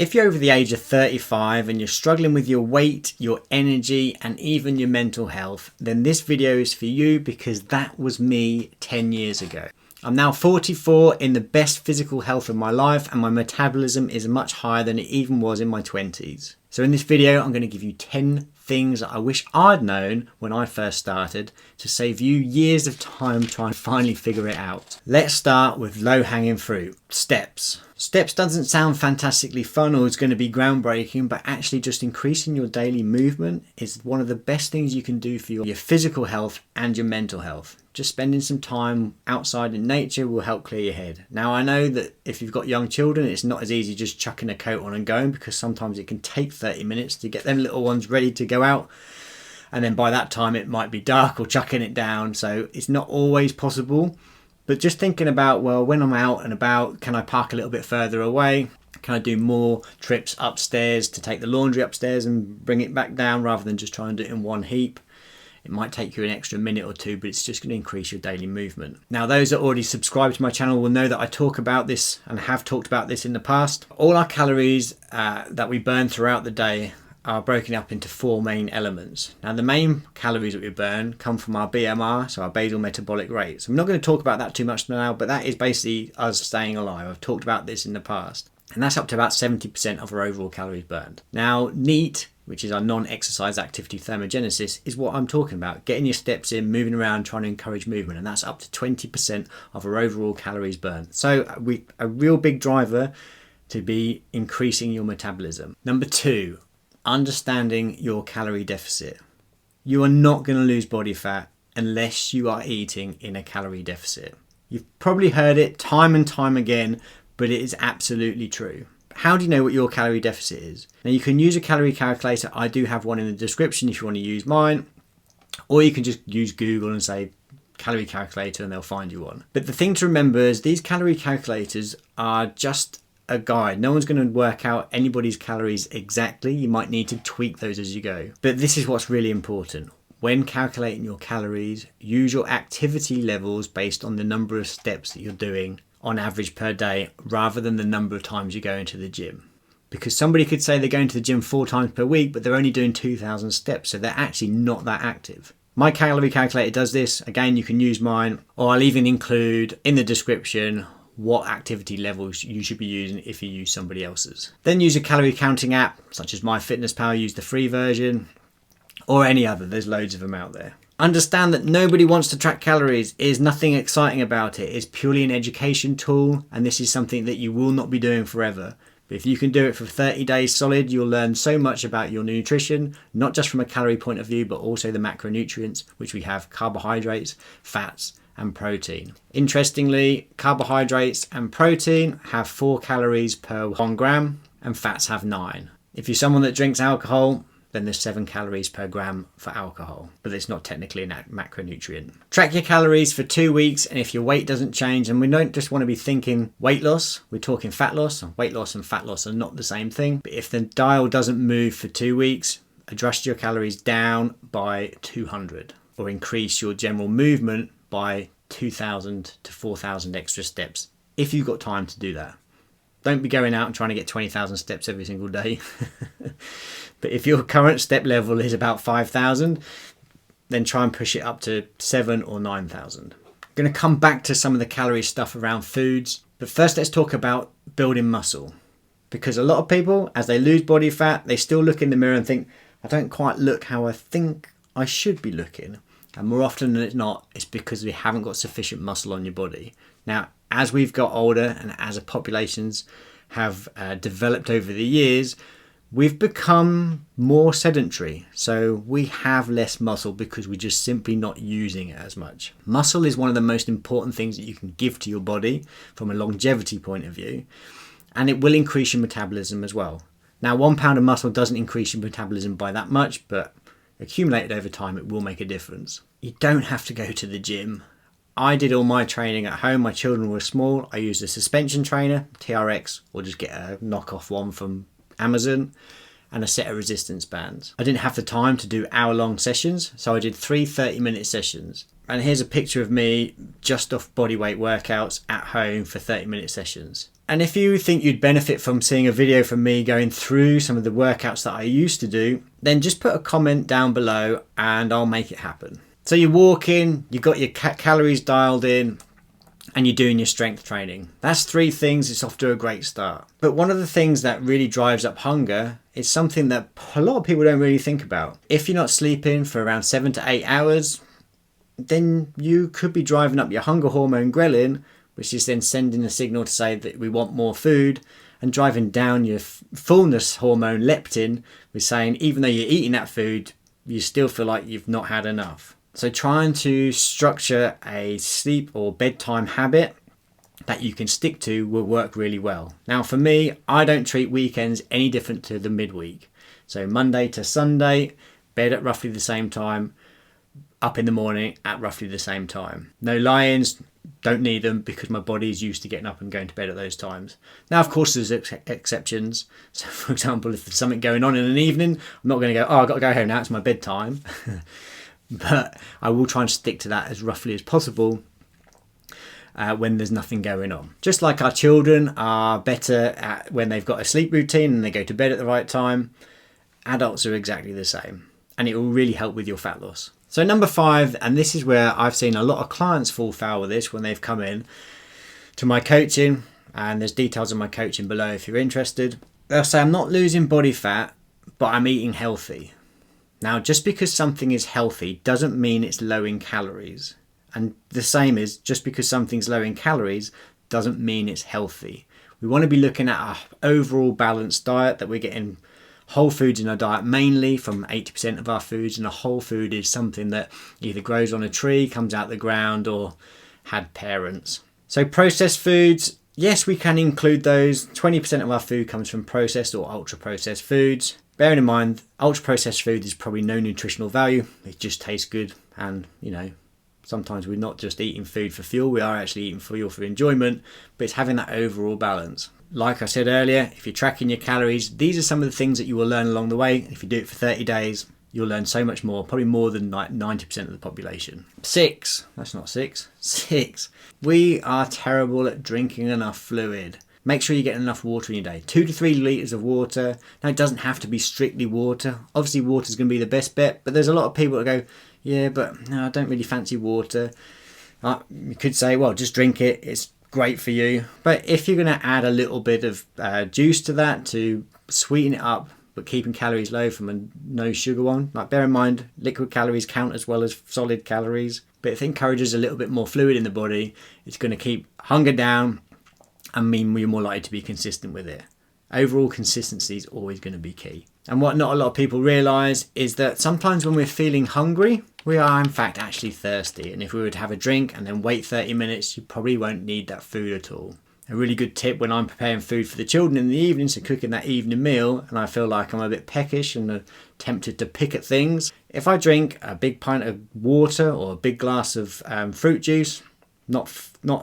If you're over the age of 35 and you're struggling with your weight, your energy, and even your mental health, then this video is for you because that was me 10 years ago. I'm now 44 in the best physical health of my life, and my metabolism is much higher than it even was in my 20s. So in this video, I'm going to give you 10 things that I wish I'd known when I first started to save you years of time trying to finally figure it out. Let's start with low-hanging fruit, steps. Steps doesn't sound fantastically fun or is going to be groundbreaking, but actually just increasing your daily movement is one of the best things you can do for your physical health and your mental health. Just spending some time outside in nature will help clear your head. Now, I know that if you've got young children, it's not as easy just chucking a coat on and going, because sometimes it can take 30 minutes to get them little ones ready to go out. And then by that time it might be dark or chucking it down. So it's not always possible. But just thinking about, well, when I'm out and about, can I park a little bit further away? Can I do more trips upstairs to take the laundry upstairs and bring it back down rather than just try and do it in one heap? It might take you an extra minute or two, but it's just going to increase your daily movement. Now, those that already subscribe to my channel will know that I talk about this and have talked about this in the past. All our calories that we burn throughout the day are broken up into four main elements. Now, the main calories that we burn come from our BMR, so our basal metabolic rate. So I'm not going to talk about that too much now, but that is basically us staying alive. I've talked about this in the past. And that's up to about 70% of our overall calories burned. Now, NEAT, which is our non-exercise activity thermogenesis, is what I'm talking about. Getting your steps in, moving around, trying to encourage movement. And that's up to 20% of our overall calories burned. So a real big driver to be increasing your metabolism. Number two, understanding your calorie deficit. You are not going to lose body fat unless you are eating in a calorie deficit. You've probably heard it time and time again, but it is absolutely true. How do you know what your calorie deficit is? Now, you can use a calorie calculator. I do have one in the description if you want to use mine, or you can just use Google and say calorie calculator and they'll find you one. But the thing to remember is these calorie calculators are just a guide. No one's going to work out anybody's calories exactly. You might need to tweak those as you go. But this is what's really important. When calculating your calories, use your activity levels based on the number of steps that you're doing on average per day, rather than the number of times you go into the gym. Because somebody could say they're going to the gym 4 times per week, but they're only doing 2,000 steps, so they're actually not that active. My calorie calculator does this. Again, you can use mine, or I'll even include in the description what activity levels you should be using if you use somebody else's. Then use a calorie counting app, such as MyFitnessPal, use the free version, or any other. There's loads of them out there. Understand that nobody wants to track calories. There's nothing exciting about it. It's purely an education tool, and this is something that you will not be doing forever. But if you can do it for 30 days solid, you'll learn so much about your nutrition, not just from a calorie point of view, but also the macronutrients, which we have carbohydrates, fats, and protein. Interestingly, carbohydrates and protein have 4 calories per 1 gram, and fats have 9. If you're someone that drinks alcohol, then there's 7 calories per gram for alcohol, but it's not technically a macronutrient. Track your calories for 2 weeks, and if your weight doesn't change, and we don't just want to be thinking weight loss, we're talking fat loss. Weight loss and fat loss are not the same thing, but if the dial doesn't move for 2 weeks, adjust your calories down by 200, or increase your general movement by 2,000 to 4,000 extra steps, if you've got time to do that. Don't be going out and trying to get 20,000 steps every single day. But if your current step level is about 5,000, then try and push it up to 7,000 or 9,000. I'm going to come back to some of the calorie stuff around foods. But first, let's talk about building muscle. Because a lot of people, as they lose body fat, they still look in the mirror and think, I don't quite look how I think I should be looking. And more often than not, it's because we haven't got sufficient muscle on your body. Now, as we've got older and as our populations have developed over the years, we've become more sedentary. So we have less muscle because we're just simply not using it as much. Muscle is one of the most important things that you can give to your body from a longevity point of view, and it will increase your metabolism as well. Now, 1 pound of muscle doesn't increase your metabolism by that much, but accumulated over time, it will make a difference. You don't have to go to the gym. I did all my training at home. My children were small. I used a suspension trainer, TRX, or just get a knockoff one from Amazon, and a set of resistance bands. I didn't have the time to do hour-long sessions, so I did 3 30-minute sessions. And here's a picture of me just off bodyweight workouts at home for 30-minute sessions. And if you think you'd benefit from seeing a video from me going through some of the workouts that I used to do, then just put a comment down below and I'll make it happen. So you're walking, you've got your calories dialed in, and you're doing your strength training. That's 3 things, it's off to a great start. But one of the things that really drives up hunger is something that a lot of people don't really think about. If you're not sleeping for around 7 to 8 hours, then you could be driving up your hunger hormone ghrelin, which is then sending a signal to say that we want more food, and driving down your fullness hormone leptin, which is saying even though you're eating that food, you still feel like you've not had enough. So trying to structure a sleep or bedtime habit that you can stick to will work really well. Now for me, I don't treat weekends any different to the midweek. So Monday to Sunday, bed at roughly the same time, up in the morning at roughly the same time. No lie-ins, don't need them because my body is used to getting up and going to bed at those times. Now, of course, there's exceptions. So, for example, if there's something going on in an evening, I'm not going to go, oh, I've got to go home now, it's my bedtime. But I will try and stick to that as roughly as possible when there's nothing going on. Just like our children are better at when they've got a sleep routine and they go to bed at the right time, adults are exactly the same. And it will really help with your fat loss. So number 5, and this is where I've seen a lot of clients fall foul with this when they've come in to my coaching, and there's details on my coaching below if you're interested. They'll say, I'm not losing body fat, but I'm eating healthy. Now, just because something is healthy doesn't mean it's low in calories. And the same is, just because something's low in calories doesn't mean it's healthy. We want to be looking at our overall balanced diet, that we're getting whole foods in our diet, mainly from 80% of our foods, and a whole food is something that either grows on a tree, comes out the ground, or had parents. So processed foods, yes, we can include those. 20% of our food comes from processed or ultra processed foods. Bearing in mind, ultra processed food is probably no nutritional value. It just tastes good, and sometimes we're not just eating food for fuel, we are actually eating fuel for enjoyment, but it's having that overall balance. Like I said earlier, if you're tracking your calories, these are some of the things that you will learn along the way. If you do it for 30 days, you'll learn so much more, probably more than like 90% of the population. 6, that's not 6, 6. We are terrible at drinking enough fluid. Make sure you get enough water in your day. 2 to 3 litres of water. Now, it doesn't have to be strictly water. Obviously, water is going to be the best bet, but there's a lot of people that go, yeah, but no, I don't really fancy water. You could say, well, just drink it. It's great for you. But if you're going to add a little bit of juice to that to sweeten it up, but keeping calories low from a no sugar one, like bear in mind, liquid calories count as well as solid calories. But if it encourages a little bit more fluid in the body, it's going to keep hunger down and mean you're more likely to be consistent with it. Overall consistency is always going to be key. And what not a lot of people realise is that sometimes when we're feeling hungry, we are in fact actually thirsty. And if we were to have a drink and then wait 30 minutes, you probably won't need that food at all. A really good tip when I'm preparing food for the children in the evening, so cooking that evening meal, and I feel like I'm a bit peckish and tempted to pick at things. If I drink a big pint of water or a big glass of fruit juice, not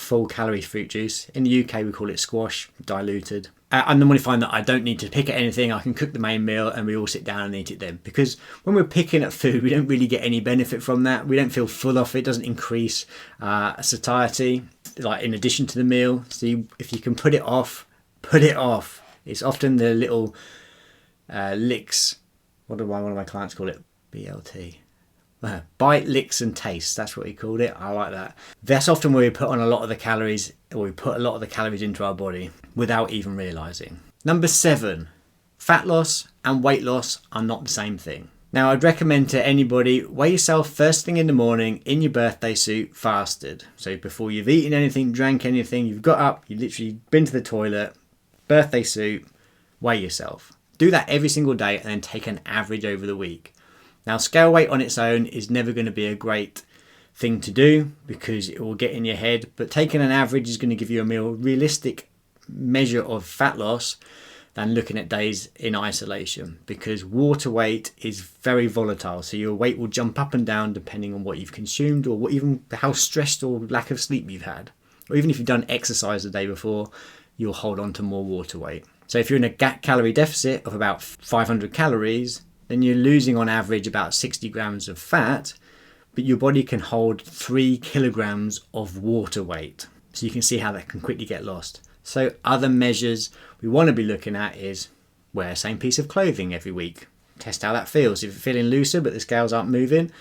full calorie fruit juice. In the UK we call it squash, diluted. And then when I find that I don't need to pick at anything, I can cook the main meal and we all sit down and eat it then. Because when we're picking at food, we don't really get any benefit from that. We don't feel full off. It doesn't increase satiety, like in addition to the meal. So if you can put it off, put it off. It's often the little licks. What do one of my clients call it? BLT. Bite, licks and taste, that's what he called it. I like that. That's often where we put on a lot of the calories, or we put a lot of the calories into our body without even realising. Number 7, fat loss and weight loss are not the same thing. Now, I'd recommend to anybody, weigh yourself first thing in the morning in your birthday suit, fasted. So before you've eaten anything, drank anything, you've got up, you've literally been to the toilet, birthday suit, weigh yourself. Do that every single day and then take an average over the week. Now, scale weight on its own is never going to be a great thing to do because it will get in your head, but taking an average is going to give you a more realistic measure of fat loss than looking at days in isolation, because water weight is very volatile. So your weight will jump up and down depending on what you've consumed or even how stressed or lack of sleep you've had. Or even if you've done exercise the day before, you'll hold on to more water weight. So if you're in a calorie deficit of about 500 calories, then you're losing on average about 60 grams of fat, but your body can hold 3 kilograms of water weight. So you can see how that can quickly get lost. So other measures we want to be looking at is wear same piece of clothing every week. Test how that feels. If you're feeling looser but the scales aren't moving,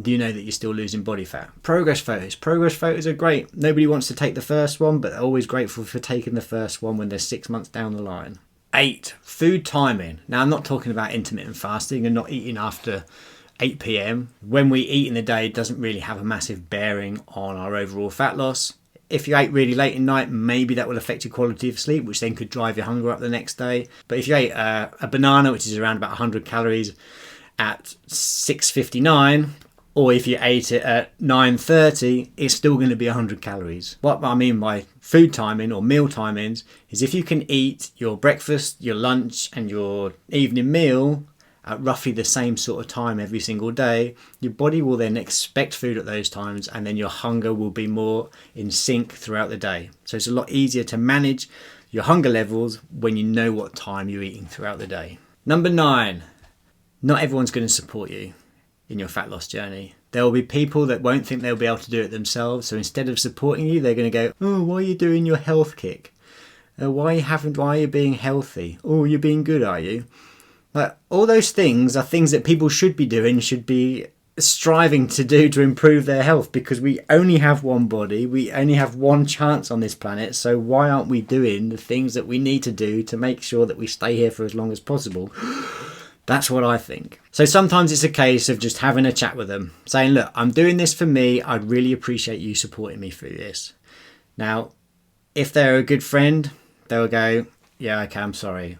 you know that you're still losing body fat. Progress photos. Progress photos are great. Nobody wants to take the first one, but they're always grateful for taking the first one when they're 6 months down the line. 8. Food timing. Now, I'm not talking about intermittent fasting and not eating after 8 p.m. When we eat in the day, it doesn't really have a massive bearing on our overall fat loss. If you ate really late at night, maybe that will affect your quality of sleep, which then could drive your hunger up the next day. But if you ate a banana, which is around about 100 calories at 6:59, or if you ate it at 9:30, it's still going to be 100 calories. What I mean by food timing or meal timings is if you can eat your breakfast, your lunch and your evening meal at roughly the same sort of time every single day, your body will then expect food at those times, and then your hunger will be more in sync throughout the day. So it's a lot easier to manage your hunger levels when you know what time you're eating throughout the day. Number 9, not everyone's going to support you in your fat loss journey. There will be people that won't think they'll be able to do it themselves. So instead of supporting you, they're going to go, oh, why are you doing your health kick? Why are you being healthy? Oh, you're being good, are you? Like, all those things are things that people should be doing, should be striving to do to improve their health, because we only have one body, we only have one chance on this planet. So why aren't we doing the things that we need to do to make sure that we stay here for as long as possible? That's what I think. So sometimes it's a case of just having a chat with them, saying, look, I'm doing this for me. I'd really appreciate you supporting me through this. Now, if they're a good friend, they'll go, yeah, okay, I'm sorry.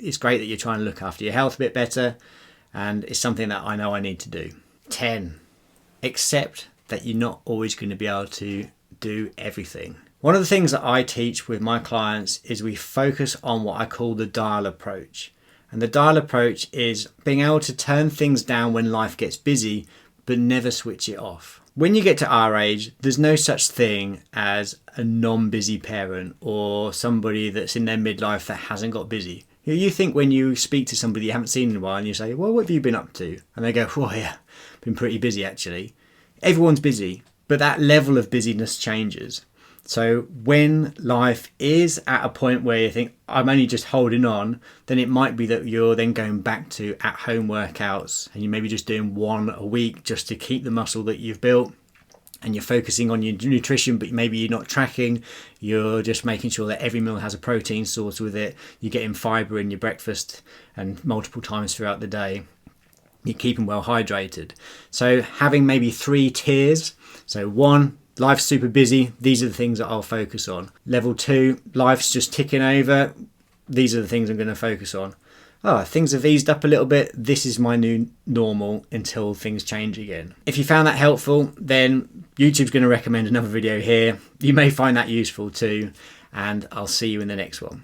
It's great that you're trying to look after your health a bit better, and it's something that I know I need to do. 10, accept that you're not always going to be able to do everything. One of the things that I teach with my clients is we focus on what I call the dial approach. And the dial approach is being able to turn things down when life gets busy, but never switch it off. When you get to our age, there's no such thing as a non-busy parent or somebody that's in their midlife that hasn't got busy. You think when you speak to somebody you haven't seen in a while and you say, well, what have you been up to? And they go, oh yeah, been pretty busy actually. Everyone's busy, but that level of busyness changes. So when life is at a point where you think, I'm only just holding on, then it might be that you're then going back to at-home workouts and you're maybe just doing one a week just to keep the muscle that you've built. And you're focusing on your nutrition, but maybe you're not tracking. You're just making sure that every meal has a protein source with it. You're getting fibre in your breakfast and multiple times throughout the day. You're keeping well hydrated. So having maybe 3 tiers. So 1, life's super busy. These are the things that I'll focus on. Level 2, life's just ticking over. These are the things I'm going to focus on. Oh, things have eased up a little bit. This is my new normal until things change again. If you found that helpful, then YouTube's going to recommend another video here. You may find that useful too, and I'll see you in the next one.